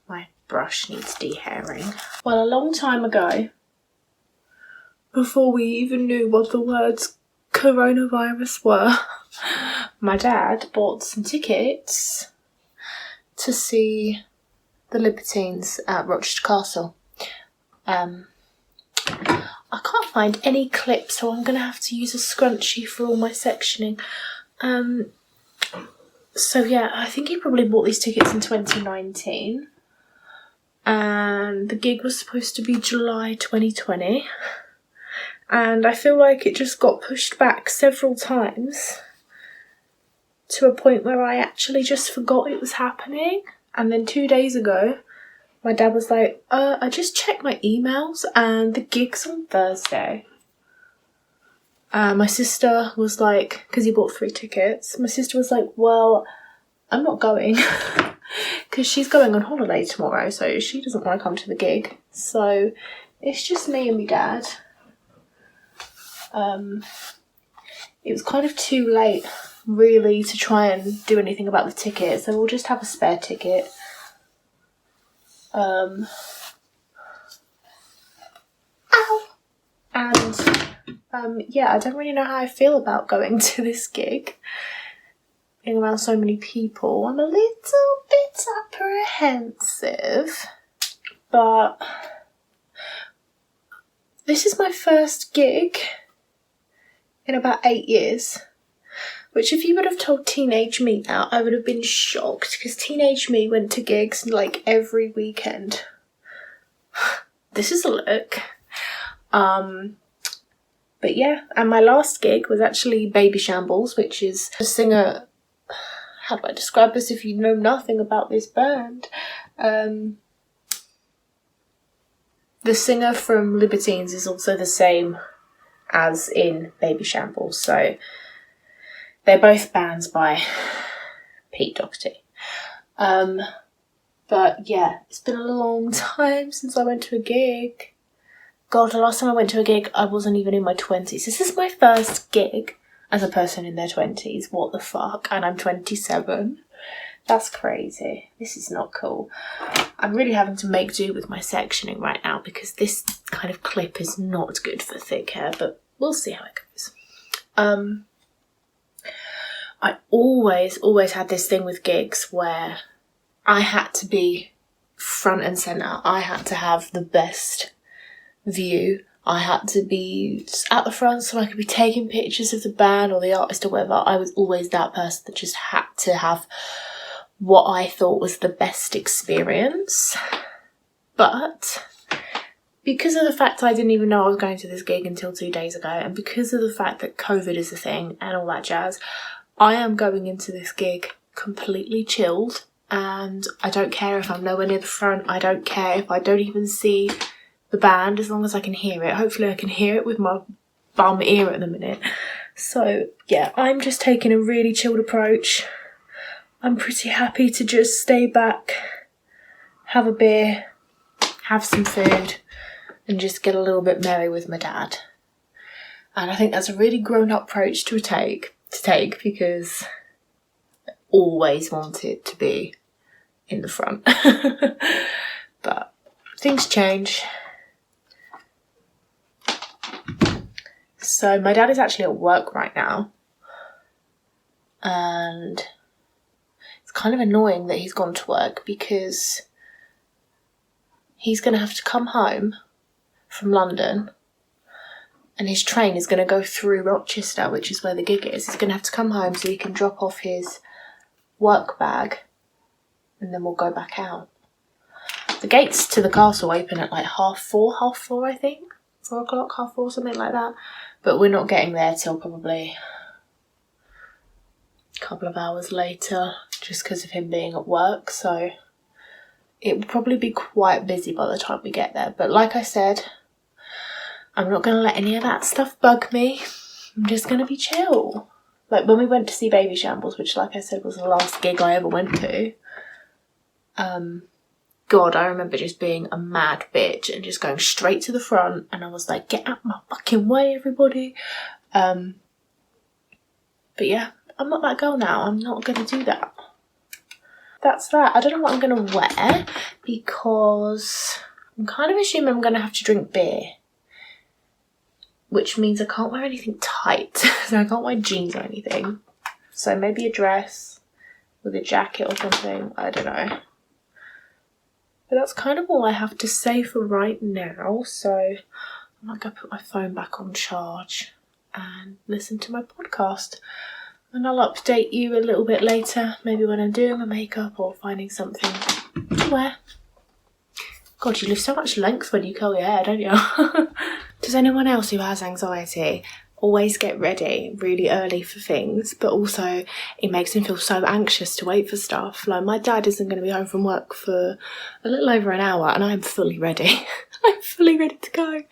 my brush needs dehairing. Well, a long time ago, before we even knew what the words coronavirus were, my dad bought some tickets to see the Libertines at Rochester Castle. I can't find any clips, so I'm going to have to use a scrunchie for all my sectioning. So yeah, I think he probably bought these tickets in 2019. And the gig was supposed to be July 2020. And I feel like it just got pushed back several times. to a point where I actually just forgot it was happening. And then 2 days ago, my dad was like, I just checked my emails and the gig's on Thursday. My sister was like, because he bought 3 tickets, my sister was like, well, I'm not going because she's going on holiday tomorrow, so she doesn't want to come to the gig. So it's just me and my dad. It was kind of too late, really, to try and do anything about the ticket, so we'll just have a spare ticket. Ow! And yeah, I don't really know how I feel about going to this gig. Being around so many people, I'm a little bit apprehensive, but this is my first gig in about 8 years, which if you would have told teenage me that, I would have been shocked, because teenage me went to gigs like every weekend. This is a look. But yeah, and my last gig was actually Baby Shambles, which is a singer. How do I describe this if you know nothing about this band? The singer from Libertines is also the same as in Baby Shambles, so they're both bands by Pete Doherty. But yeah, it's been a long time since I went to a gig. God, the last time I went to a gig, I wasn't even in my 20s. This is my first gig as a person in their 20s. What the fuck? And I'm 27. That's crazy. This is not cool. I'm really having to make do with my sectioning right now because this kind of clip is not good for thick hair, but we'll see how it goes. I always had this thing with gigs where I had to be front and centre. I had to have the best view. I had to be at the front so I could be taking pictures of the band or the artist or whatever. I was always that person that just had to have what I thought was the best experience. But because of the fact I didn't even know I was going to this gig until 2 days ago, and because of the fact that COVID is a thing and all that jazz, I am going into this gig completely chilled, and I don't care if I'm nowhere near the front. I don't care if I don't even see the band, as long as I can hear it. Hopefully I can hear it with my bum ear at the minute. So yeah, I'm just taking a really chilled approach. I'm pretty happy to just stay back, have a beer, have some food, and just get a little bit merry with my dad. And I think that's a really grown-up approach to take because I always wanted to be in the front. But things change. So my dad is actually at work right now, and it's kind of annoying that he's gone to work because he's going to have to come home from London and his train is going to go through Rochester, which is where the gig is. He's going to have to come home so he can drop off his work bag and then we'll go back out. The gates to the castle open at like 4:30, I think. 4 o'clock, 4:30, something like that. But we're not getting there till probably a couple of hours later, just because of him being at work. So it will probably be quite busy by the time we get there. But like I said, I'm not going to let any of that stuff bug me. I'm just going to be chill. Like when we went to see Baby Shambles, which like I said was the last gig I ever went to, God, I remember just being a mad bitch and just going straight to the front, and I was like, get out my fucking way, everybody. But yeah, I'm not that girl now. I'm not going to do that. That's that. I don't know what I'm going to wear because I'm kind of assuming I'm going to have to drink beer, which means I can't wear anything tight. So I can't wear jeans or anything. So maybe a dress with a jacket or something. I don't know. But that's kind of all I have to say for right now. So I'm not going to put my phone back on charge and listen to my podcast. And I'll update you a little bit later, maybe when I'm doing my makeup or finding something to wear. God, you lose so much length when you curl your hair, don't you? Does anyone else who has anxiety always get ready really early for things, but also it makes me feel so anxious to wait for stuff. Like, my dad isn't going to be home from work for a little over an hour and I'm fully ready. I'm fully ready to go.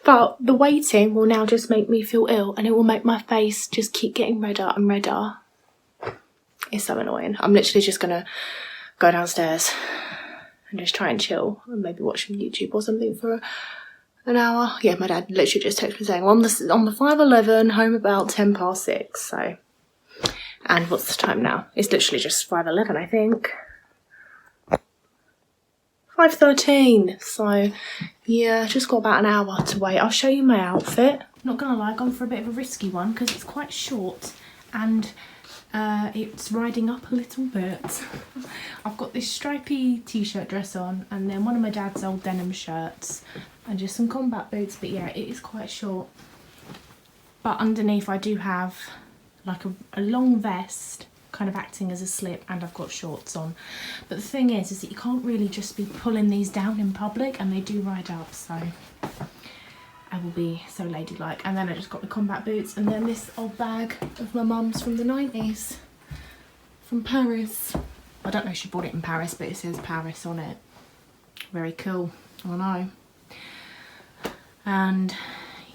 But the waiting will now just make me feel ill, and it will make my face just keep getting redder and redder. It's so annoying. I'm literally just going to go downstairs and just try and chill and maybe watch some YouTube or something for an hour. Yeah, my dad literally just texted me saying, on the 5:11, home about 6:10. So, and what's the time now? It's literally just 5:11, I think. 5:13. So, yeah, just got about an hour to wait. I'll show you my outfit. Not gonna lie, I've gone for a bit of a risky one because it's quite short and it's riding up a little bit. I've got this stripy t-shirt dress on, and then one of my dad's old denim shirts and just some combat boots. But yeah, it is quite short. But underneath I do have like a long vest kind of acting as a slip, and I've got shorts on. But the thing is that you can't really just be pulling these down in public, and they do ride up, so I will be so ladylike. And then I just got the combat boots, and then this old bag of my mum's from the 90s, from Paris. I don't know if she bought it in Paris, but it says Paris on it. Very cool, I know. And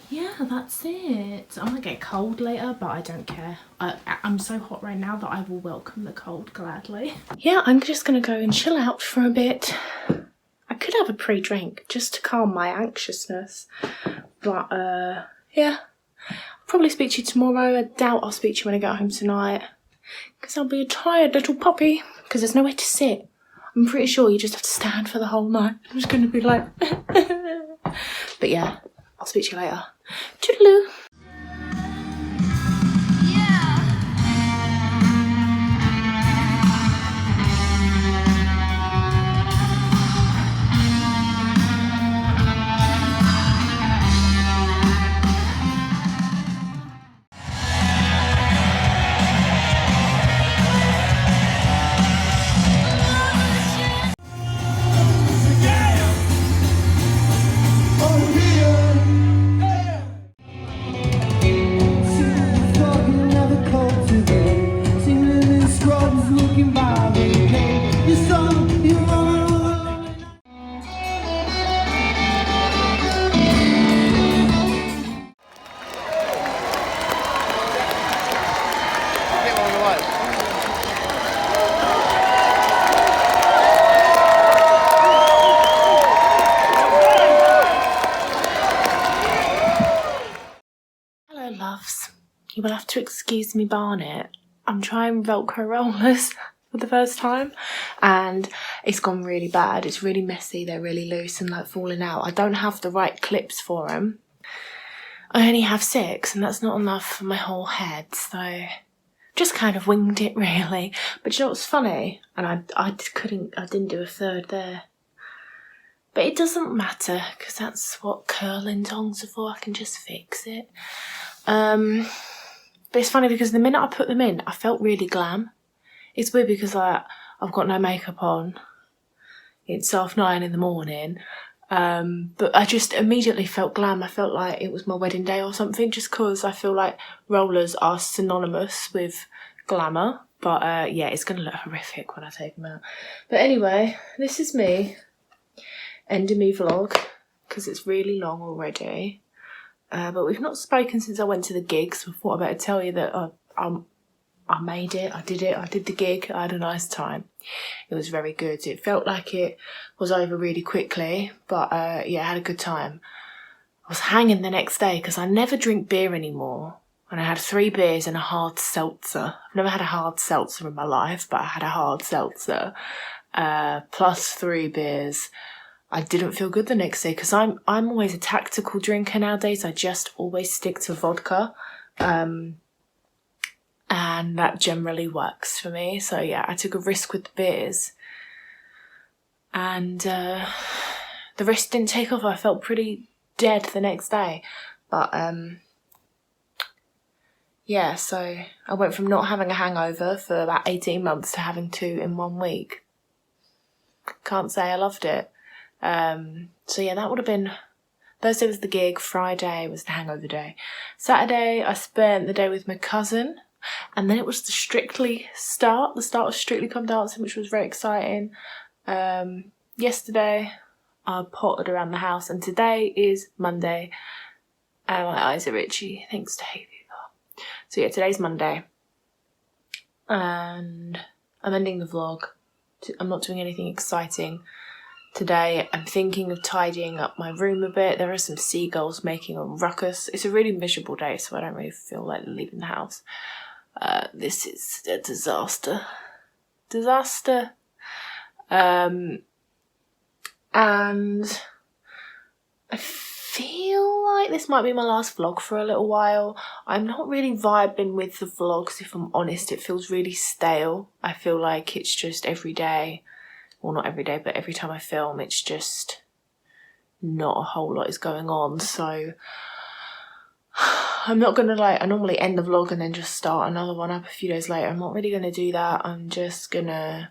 yeah, that's it. I might get cold later, but I don't care. I'm so hot right now that I will welcome the cold gladly. Yeah, I'm just gonna go and chill out for a bit. I could have a pre-drink just to calm my anxiousness, but yeah, I'll probably speak to you tomorrow. I doubt I'll speak to you when I get home tonight, because I'll be a tired little puppy, because there's nowhere to sit. I'm pretty sure you just have to stand for the whole night. I'm just gonna be like but yeah, I'll speak to you later. Toodaloo. Loves, you will have to excuse me, Barnet. I'm trying Velcro rollers for the first time and it's gone really bad. It's really messy, they're really loose and like falling out. I don't have the right clips for them. I only have 6 and that's not enough for my whole head, so just kind of winged it really. But you know what's funny? And I didn't do a third there. But it doesn't matter because that's what curling tongs are for. I can just fix it. But it's funny because the minute I put them in, I felt really glam. It's weird because I've got no makeup on. It's 9:30 in the morning. But I just immediately felt glam. I felt like it was my wedding day or something, just because I feel like rollers are synonymous with glamour. But yeah, it's going to look horrific when I take them out. But anyway, this is me ending me vlog because it's really long already. But we've not spoken since I went to the gig, so I thought I'd better tell you that I made it, I did the gig, I had a nice time. It was very good. It felt like it was over really quickly, but yeah, I had a good time. I was hanging the next day because I never drink beer anymore, and I had 3 beers and a hard seltzer. I've never had a hard seltzer in my life, but I had a hard seltzer, plus 3 beers. I didn't feel good the next day because I'm always a tactical drinker nowadays. I just always stick to vodka. And that generally works for me. So yeah, I took a risk with the beers. And the risk didn't take off. I felt pretty dead the next day. But yeah, so I went from not having a hangover for about 18 months to having 2 in 1 week. Can't say I loved it. So yeah, that would have been Thursday was the gig, Friday was the hangover day. Saturday I spent the day with my cousin, and then it was the start of Strictly Come Dancing, which was very exciting. Yesterday I pottered around the house, and today is Monday and my eyes are itchy thanks to hay fever. So yeah, today's Monday and I'm ending the vlog. I'm not doing anything exciting today. I'm thinking of tidying up my room a bit. There are some seagulls making a ruckus. It's a really miserable day, so I don't really feel like leaving the house. This is a disaster. And I feel like this might be my last vlog for a little while. I'm not really vibing with the vlogs, if I'm honest. It feels really stale. I feel like it's just every day. Well, not every day, but every time I film, it's just not a whole lot is going on. So I'm not going to I normally end the vlog and then just start another one up a few days later. I'm not really going to do that. I'm just going to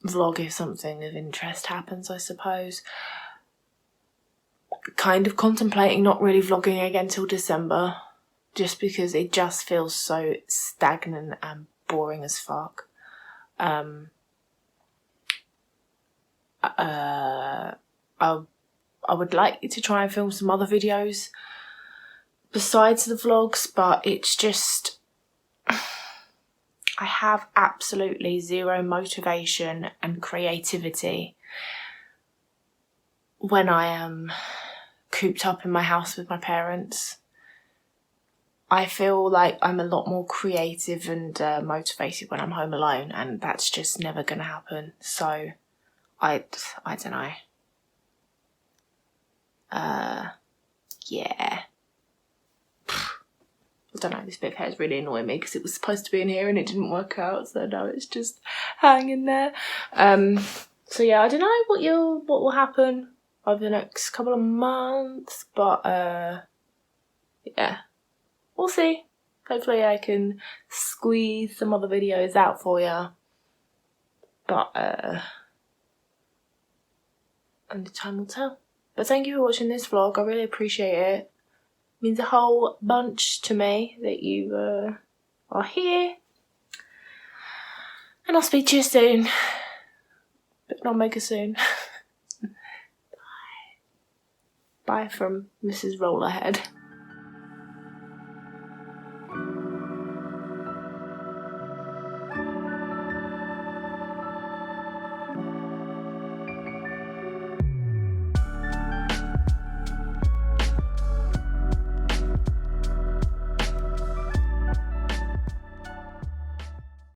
vlog if something of interest happens, I suppose. Kind of contemplating not really vlogging again till December, just because it just feels so stagnant and boring as fuck. I would like to try and film some other videos besides the vlogs, but it's just I have absolutely zero motivation and creativity when I am cooped up in my house with my parents. I feel like I'm a lot more creative and motivated when I'm home alone, and that's just never going to happen. So I don't know. Yeah. I don't know, this bit of hair is really annoying me because it was supposed to be in here and it didn't work out, so now it's just hanging there. So yeah, I don't know what will happen over the next couple of months, but yeah, we'll see. Hopefully I can squeeze some other videos out for you, but only time will tell. But thank you for watching this vlog. I really appreciate it. It means a whole bunch to me that you are here. And I'll speak to you soon. But not mega soon. Bye. Bye from Mrs. Rollerhead.